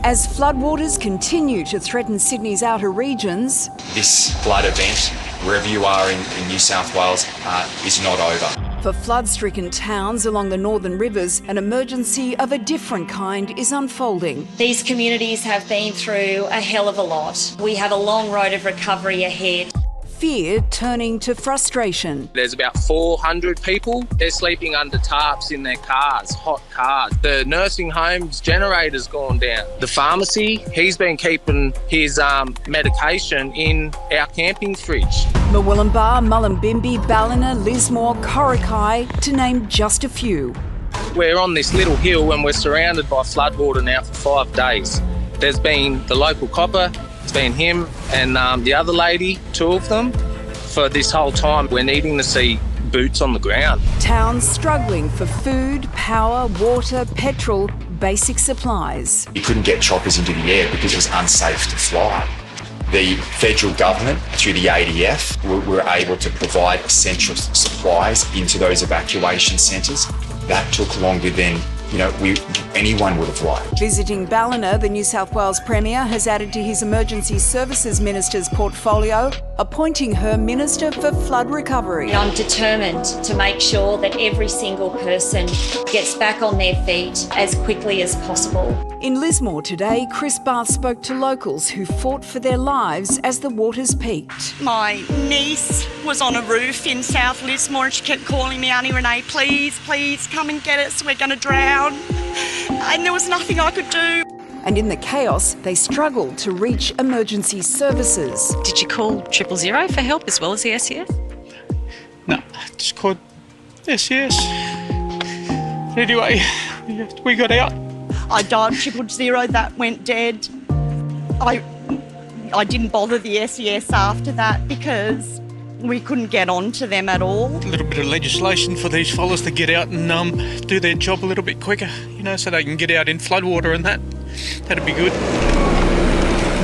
As floodwaters continue to threaten Sydney's outer regions, this flood event, wherever you are in New South Wales, is not over. For flood-stricken towns along the northern rivers, an emergency of a different kind is unfolding. These communities have been through a hell of a lot. We have a long road of recovery ahead. Fear turning to frustration. There's about 400 people. They're sleeping under tarps in their cars, hot cars. The nursing home's generator's gone down. The pharmacy, he's been keeping his medication in our camping fridge. Murwillumbah, Mullumbimby, Ballina, Lismore, Coraki, to name just a few. We're on this little hill and we're surrounded by floodwater now for 5 days. There's been the local copper, it's been him and the other lady, 2 of them. For this whole time, we're needing to see boots on the ground. Towns struggling for food, power, water, petrol, basic supplies. You couldn't get choppers into the air because it was unsafe to fly. The federal government, through the ADF, were able to provide essential supplies into those evacuation centres. That took longer than anyone would have liked. Visiting Ballina, the New South Wales Premier has added to his Emergency Services Minister's portfolio, appointing her Minister for Flood Recovery. I'm determined to make sure that every single person gets back on their feet as quickly as possible. In Lismore today, Chris Barth spoke to locals who fought for their lives as the waters peaked. My niece was on a roof in South Lismore and she kept calling me, Auntie Renee, please, please come and get us, we're going to drown. And there was nothing I could do. And in the chaos, they struggled to reach emergency services. Did you call 000 for help as well as the SES? No, just called SES. Anyway, we got out. I dialed 000, that went dead. I didn't bother the SES after that because we couldn't get on to them at all. A little bit of legislation for these fellas to get out and do their job a little bit quicker, so they can get out in floodwater and that'd be good.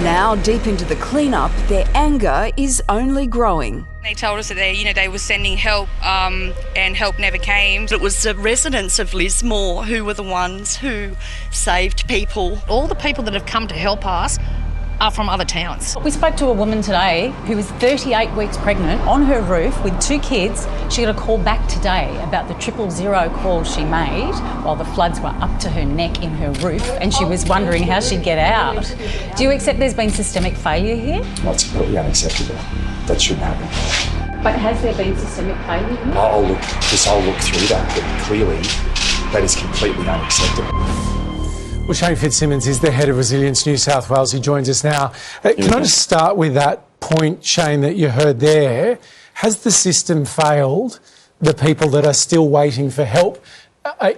Now, deep into the clean-up, their anger is only growing. They told us that they were sending help and help never came. It was the residents of Lismore who were the ones who saved people. All the people that have come to help us are from other towns. We spoke to a woman today who was 38 weeks pregnant on her roof with 2 kids. She got a call back today about the 000 call she made while the floods were up to her neck in her roof and she was wondering how she'd get out. Do you accept there's been systemic failure here? That's completely unacceptable. That shouldn't happen. But has there been systemic failure here? I'll look through that, but clearly that is completely unacceptable. Well, Shane Fitzsimmons is the head of Resilience New South Wales. He joins us now. Can I just start with that point, Shane, that you heard there? Has the system failed the people that are still waiting for help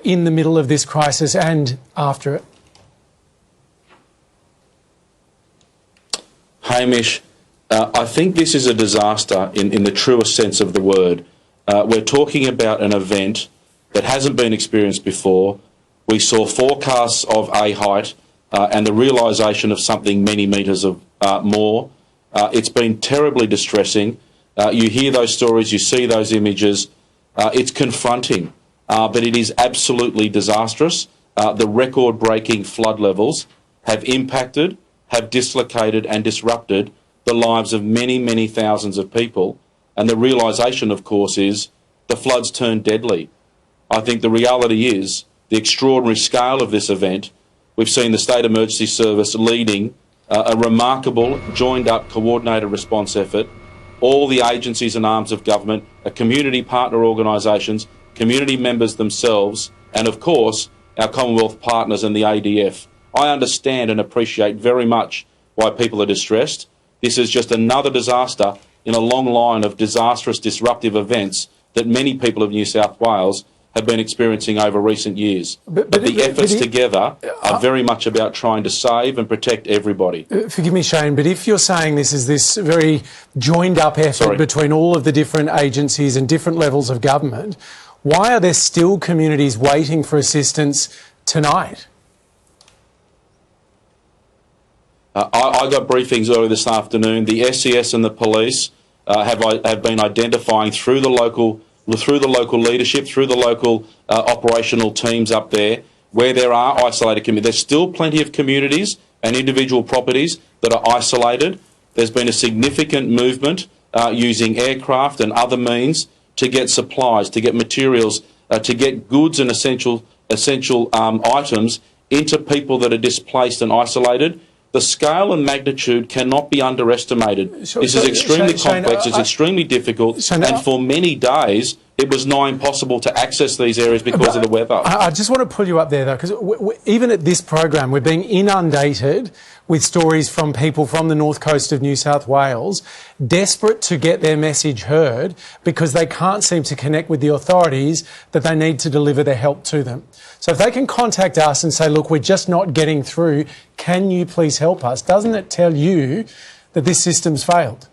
in the middle of this crisis and after it? Hamish, I think this is a disaster in the truest sense of the word. We're talking about an event that hasn't been experienced before. We saw forecasts of a height and the realisation of something many metres of more. It's been terribly distressing. You hear those stories, you see those images. It's confronting, but it is absolutely disastrous. The record-breaking flood levels have impacted, have dislocated and disrupted the lives of many, many thousands of people. And the realisation, of course, is the floods turned deadly. I think the reality is the extraordinary scale of this event. We've seen the State Emergency Service leading a remarkable, joined-up, coordinated response effort. All the agencies and arms of government, community partner organisations, community members themselves, and of course, our Commonwealth partners and the ADF. I understand and appreciate very much why people are distressed. This is just another disaster in a long line of disastrous, disruptive events that many people of New South Wales have been experiencing over recent years. But the efforts together are very much about trying to save and protect everybody. Forgive me, Shane, but if you're saying this is this very joined-up effort between all of the different agencies and different levels of government, why are there still communities waiting for assistance tonight? I got briefings earlier this afternoon. The SES and the police have been identifying through the local leadership, through the local operational teams up there, where there are isolated communities. There's still plenty of communities and individual properties that are isolated. There's been a significant movement using aircraft and other means to get supplies, to get materials, to get goods and essential items into people that are displaced and isolated. The scale and magnitude cannot be underestimated. This is extremely complex, it's extremely difficult, and for many days it was nigh impossible to access these areas because of the weather. I just want to pull you up there, though, because even at this program, we're being inundated with stories from people from the north coast of New South Wales, desperate to get their message heard because they can't seem to connect with the authorities that they need to deliver their help to them. So if they can contact us and say, look, we're just not getting through, can you please help us? Doesn't it tell you that this system's failed?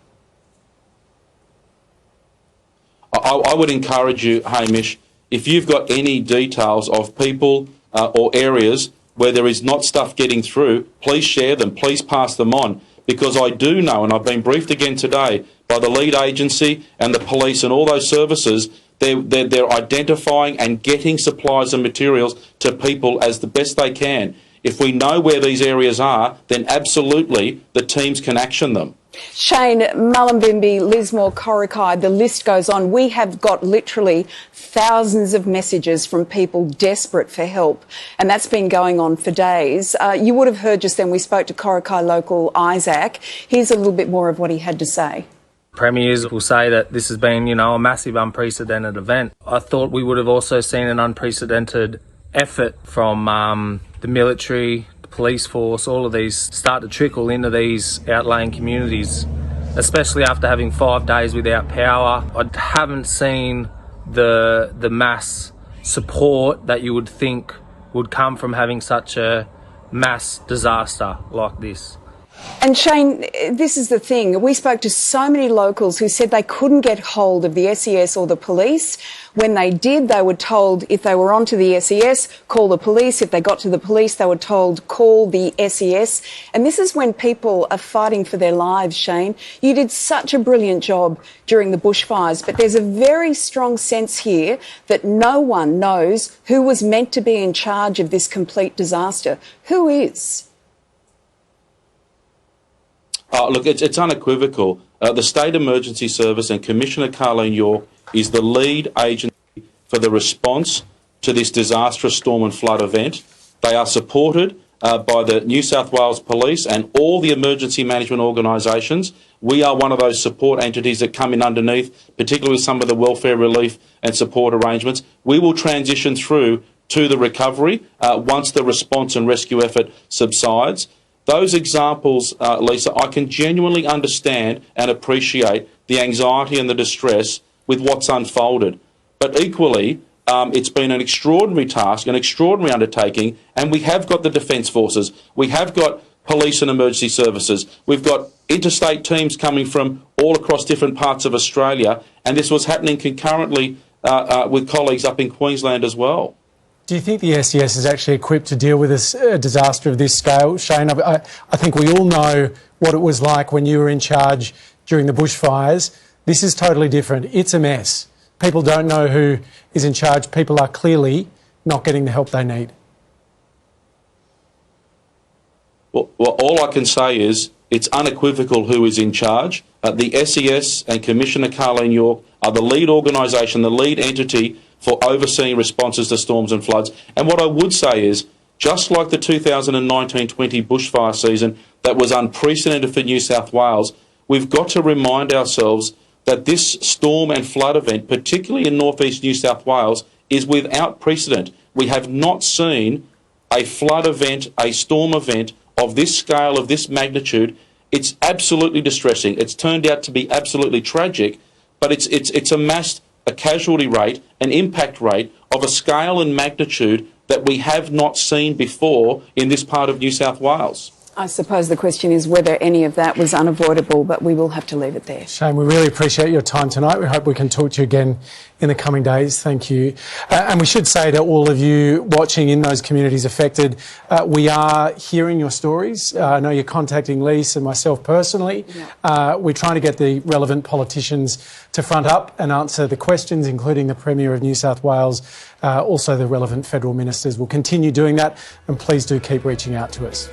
I would encourage you, Hamish, if you've got any details of people or areas where there is not stuff getting through, please share them, please pass them on, because I do know, and I've been briefed again today by the lead agency and the police and all those services, they're identifying and getting supplies and materials to people as the best they can. If we know where these areas are, then absolutely the teams can action them. Shane, Mullumbimby, Lismore, Corrickide, the list goes on. We have got literally thousands of messages from people desperate for help, and that's been going on for days. You would have heard just then we spoke to Corrickide local Isaac. Here's a little bit more of what he had to say. Premiers will say that this has been, a massive unprecedented event. I thought we would have also seen an unprecedented effort from the military, police force, all of these start to trickle into these outlying communities, especially after having 5 days without power. I haven't seen the mass support that you would think would come from having such a mass disaster like this. And Shane, this is the thing. We spoke to so many locals who said they couldn't get hold of the SES or the police. When they did, they were told if they were onto the SES, call the police. If they got to the police, they were told call the SES. And this is when people are fighting for their lives, Shane. You did such a brilliant job during the bushfires, but there's a very strong sense here that no one knows who was meant to be in charge of this complete disaster. Who is? Look, it's unequivocal. The State Emergency Service and Commissioner Carleen York is the lead agency for the response to this disastrous storm and flood event. They are supported by the New South Wales Police and all the emergency management organisations. We are one of those support entities that come in underneath, particularly with some of the welfare relief and support arrangements. We will transition through to the recovery once the response and rescue effort subsides. Those examples, Lisa, I can genuinely understand and appreciate the anxiety and the distress with what's unfolded. But equally, it's been an extraordinary task, an extraordinary undertaking, and we have got the Defence Forces, we have got police and emergency services, we've got interstate teams coming from all across different parts of Australia, and this was happening concurrently with colleagues up in Queensland as well. Do you think the SES is actually equipped to deal with a disaster of this scale? Shane, I think we all know what it was like when you were in charge during the bushfires. This is totally different. It's a mess. People don't know who is in charge. People are clearly not getting the help they need. Well, all I can say is it's unequivocal who is in charge. The SES and Commissioner Carleen York are the lead organisation, the lead entity for overseeing responses to storms and floods. And what I would say is, just like the 2019-20 bushfire season that was unprecedented for New South Wales, we've got to remind ourselves that this storm and flood event, particularly in northeast New South Wales, is without precedent. We have not seen a flood event, a storm event of this scale, of this magnitude. It's absolutely distressing. It's turned out to be absolutely tragic, but it's amassed a casualty rate, an impact rate of a scale and magnitude that we have not seen before in this part of New South Wales. I suppose the question is whether any of that was unavoidable, but we will have to leave it there. Shane, we really appreciate your time tonight. We hope we can talk to you again in the coming days. Thank you. And we should say to all of you watching in those communities affected, we are hearing your stories. I know you're contacting Lise and myself personally. Yeah. We're trying to get the relevant politicians to front up and answer the questions, including the Premier of New South Wales, also the relevant federal ministers. We'll continue doing that, and please do keep reaching out to us.